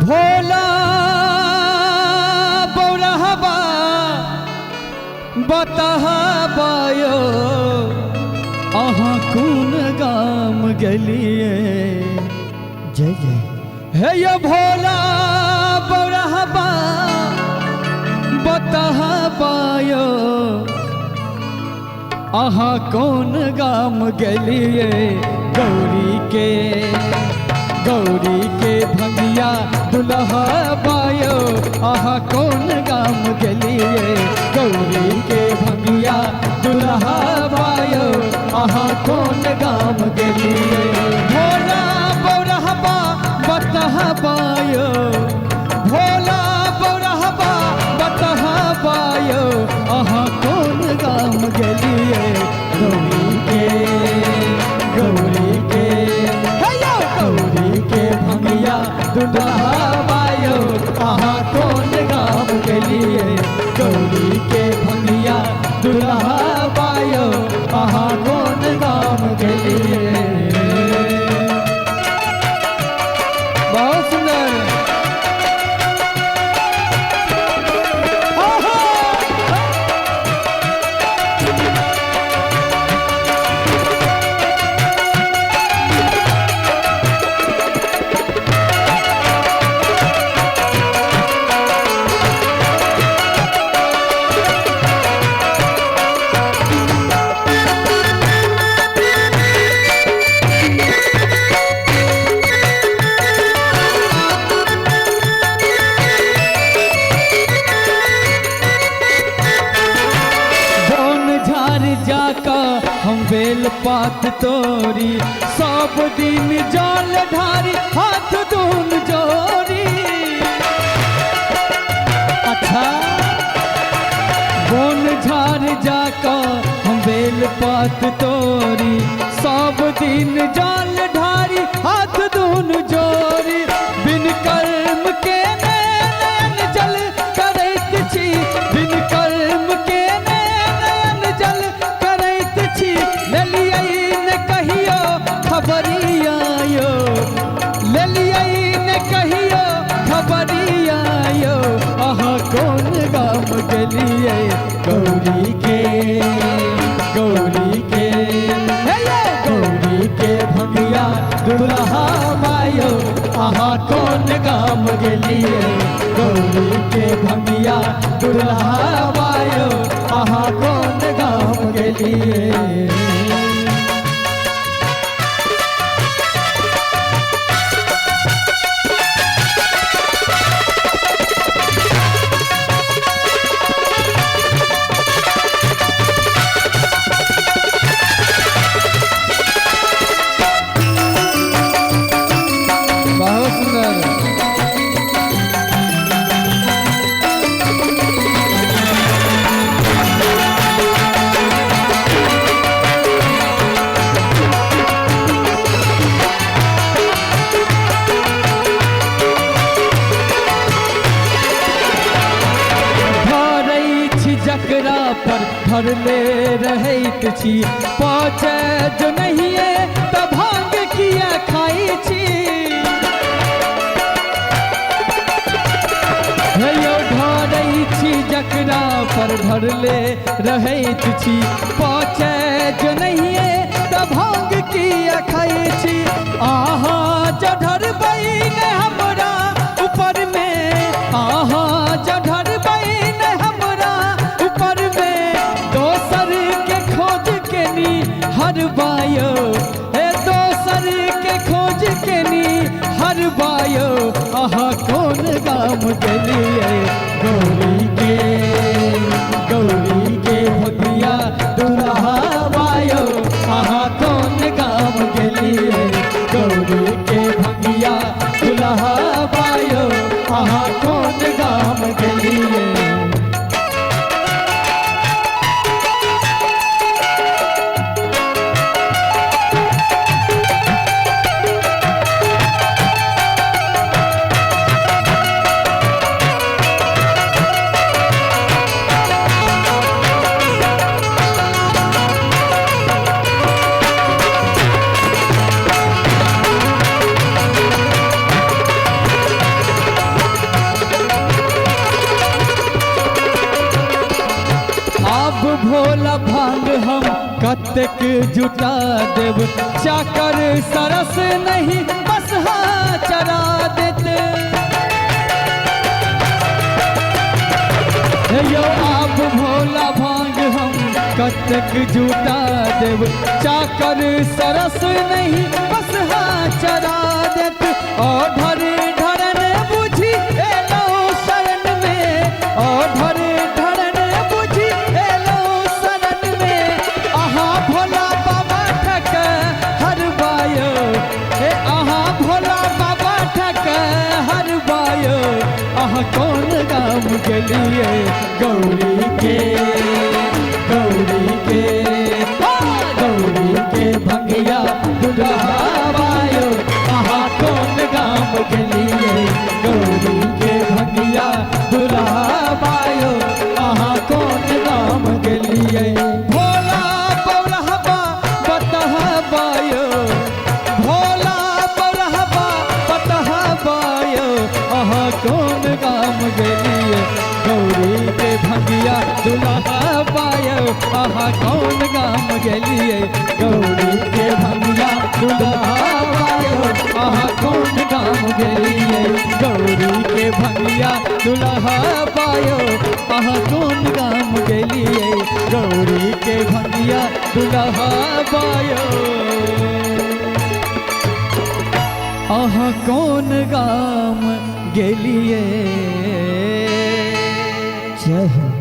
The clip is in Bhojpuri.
भोला बौरहबा बतहबायो अहाँ कौन गाम गेलिए। जय जय हे ये भोला बौरहबा बतहबायो अहाँ कौन गाम गेलिए। गौरी के भंगिया दुल्हा बायो अहाँ कौन गाम गेलिए। गौरी के भंगिया दुल्हा बायो अहाँ कौन गाम गेलिए। भोला बौरहबा बतहबायो भोला बौरहबा बतहबायो अहाँ कौन गाम गेलिए। गौरी के भंगिया दुल्हा बायो अहाँ कौन गाम गेलिए। गौरी के भंगिया दुल्हा बायो अहाँ कौन गाम गेलिए। बहुत सुंदर। हम बेल पात तोरी सब दिन जल ढारी हाथ दून जोरी। अच्छा बोन झार जाका हम बेल पात तोरी सब दिन जल ढारी हाथ दून जोरी। बिन कर्म के नयन जल करैत छी बिन कर्म के नयन जल करैत छी। लेलियै न कहियो खबरियायो लेलियै न कहियो खबरियायो अहाँ कौन गाम गेलिए। गौरी के भंगिया दुल्हा बायो अहाँ कौन गाम गेलिए। गौरी के भंगिया दुल्हा बायो अहाँ कौन गाम गेलिए। जकरा पर धरले रहैत छी पहुँचे जो नहिए त भांग किया खाई छी। हेयो ढारै छी जकरा पर धरले रहैत छी पहुँचे जो नहिए त भांग किया खाई छी। आहा जढ़बै ने हमरा ऊपर में आहा जढ़बै ने हमरा ऊपर में दोसर के खोज के नी हर बायो हे दोसर के खोज के नी हर बायो आहा कौन गाम गेलिए। गौरी के भंगिया दुल्हा बायो आहा कौन गाम गेलिए। गौरी के भंगिया दुल्हा बायो आहा कौन गाम गेलिए। भोला भांग हम कतेक जुटा देव, चाकर सरस नहीं बस हाँ चरा देते। यो आप भोला भांग हम कतेक जुटा देव, चाकर सरस नहीं बस हाँ चरा देते। और ढरे ढरन बुझी एलो शरण में, और ढरे ढरन बुझी एलो शरण में। आहा भोला बाबा ठक हर बायो, आहा भोला बाबा ठक हर बायो। आहा कौन गाम गलिए गौरी के, गौरी के, गौरी के भंगिया दुल्हा बायो। आहा कौन गाम गलिए गौरी के भंगिया दुल्हा बायो। आहा कौन गाम गलिए भोला बौलहबा बतह बायो, भोला बौलहबा बतह बायो। आहा कौन गाम गलिए गौरी के भंगिया दुल्हा बायो। आहा कौन गाम गलिए गौरी के भंगिया दुल्हा बायो। आहा कौन गाम गलिए गौरी के भंगिया दुल्हा बायो। आहा कौन गाम गलिए गौरी के भंगिया दुल्हा बायो। आहा कौन गाम गलिए। जय हिंद।